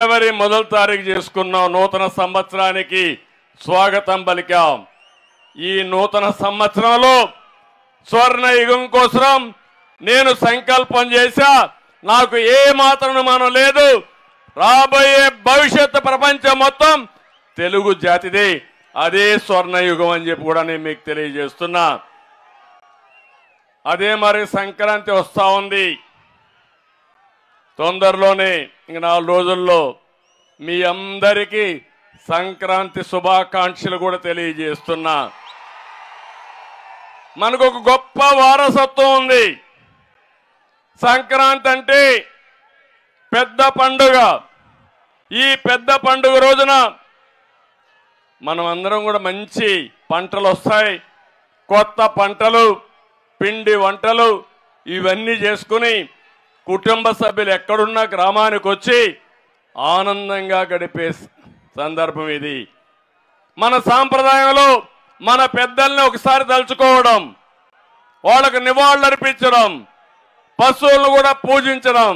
జనవరి మొదటి తారీఖు చేసుకున్నాం. నూతన సంవత్సరానికి స్వాగతం పలికాం. ఈ నూతన సంవత్సరంలో స్వర్ణ యుగం కోసం నేను సంకల్పం చేశా. నాకు ఏ మాత్రం మనం లేదు. రాబోయే భవిష్యత్తు ప్రపంచం మొత్తం తెలుగు జాతిదే. అదే స్వర్ణ యుగం అని చెప్పి కూడా నేను మీకు తెలియజేస్తున్నా. అదే మరి సంక్రాంతి వస్తా ఉంది. తొందరలోనే ఇంక 4 రోజుల్లో మీ అందరికీ సంక్రాంతి శుభాకాంక్షలు కూడా తెలియజేస్తున్నా. మనకు ఒక గొప్ప వారసత్వం ఉంది. సంక్రాంతి అంటే పెద్ద పండుగ. ఈ పెద్ద పండుగ రోజున మనం అందరం కూడా మంచి పంటలు వస్తాయి. కొత్త పంటలు, పిండి వంటలు ఇవన్నీ చేసుకుని కుటుంబ సభ్యులు ఎక్కడున్నా గ్రామానికి వచ్చి ఆనందంగా గడిపే సందర్భం ఇది. మన సాంప్రదాయంలో మన పెద్దల్ని ఒకసారి తలుచుకోవడం, వాళ్ళకు నివాళులర్పించడం, పశువులను కూడా పూజించడం,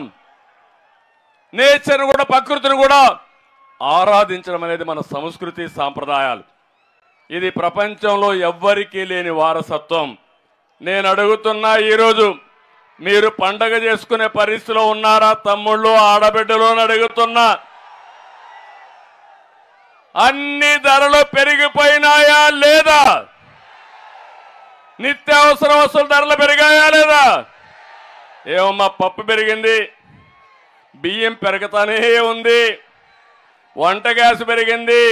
నేచర్ని కూడా ప్రకృతిని కూడా ఆరాధించడం అనేది మన సంస్కృతి సాంప్రదాయాలు. ఇది ప్రపంచంలో ఎవ్వరికీ లేని వారసత్వం. నేను అడుగుతున్నా, ఈరోజు మీరు పండగ చేసుకునే పరిస్థితిలో ఉన్నారా తమ్ముళ్ళు, ఆడబిడ్డలు అని అడుగుతున్నా. అన్ని ధరలు పెరిగిపోయినాయా లేదా? నిత్యావసర వస్తువుల ధరలు పెరిగాయా లేదా? ఏమమ్మా, పప్పు పెరిగింది, బియ్యం పెరుగుతానే ఉంది, వంట గ్యాస్ పెరిగింది,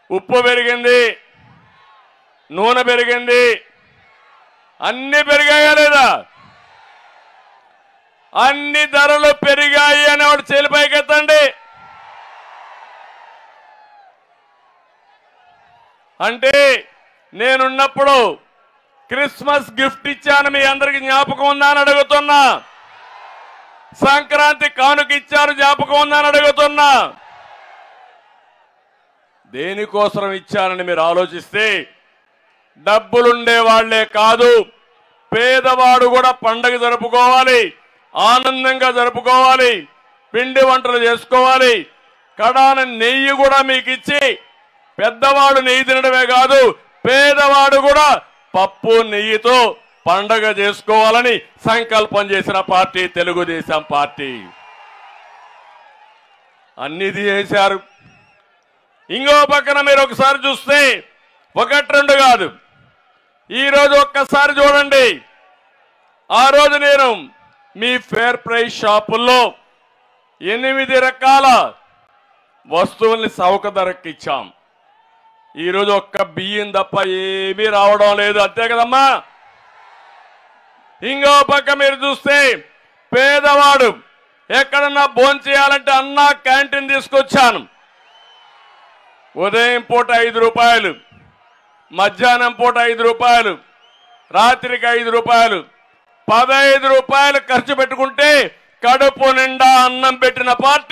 ఉప్పు పెరిగింది, నూనె పెరిగింది, అన్ని పెరిగాయా లేదా? అన్ని ధరలు పెరిగాయి అనేవాడు చేలిపైకెత్తండి. అంటే నేనున్నప్పుడు క్రిస్మస్ గిఫ్ట్ ఇచ్చాను, మీ అందరికి జ్ఞాపకం ఉందా అని అడుగుతున్నా. సంక్రాంతి కానుక ఇచ్చారు, జ్ఞాపకం ఉందా అని అడుగుతున్నా. దేనికోసం ఇచ్చానని మీరు ఆలోచిస్తే, డబ్బులుండే వాళ్లే కాదు, పేదవాడు కూడా పండగ జరుపుకోవాలి, ఆనందంగా జరుపుకోవాలి, పిండి వంటలు చేసుకోవాలి. కడాన నెయ్యి కూడా మీకు ఇచ్చి, పెద్దవాడు నెయ్యి తినడమే కాదు, పేదవాడు కూడా పప్పు నెయ్యితో పండగ చేసుకోవాలని సంకల్పం చేసిన పార్టీ తెలుగుదేశం పార్టీ. అన్ని చేశారు. ఇంకో పక్కన మీరు ఒకసారి చూస్తే, 1-2 కాదు, ఈరోజు ఒక్కసారి చూడండి. ఆ రోజు నేను మీ ఫేర్ ప్రైస్ షాపుల్లో 8 రకాల వస్తువుల్ని చౌక ధరకి ఇచ్చాం. ఈరోజు ఒక్క బియ్యం తప్ప ఏమీ రావడం లేదు, అంతే కదమ్మా. ఇంకో పక్క మీరు చూస్తే, పేదవాడు ఎక్కడన్నా భోంచేయాలంటే అన్నా క్యాంటీన్ తీసుకొచ్చాను. ఉదయం పూట 5 రూపాయలు, మధ్యాహ్నం పూట 5 రూపాయలు, రాత్రికి 5 రూపాయలు, 15 రూపాయలు ఖర్చు పెట్టుకుంటే కడుపు నిండా అన్నం పెట్టిన పార్టీ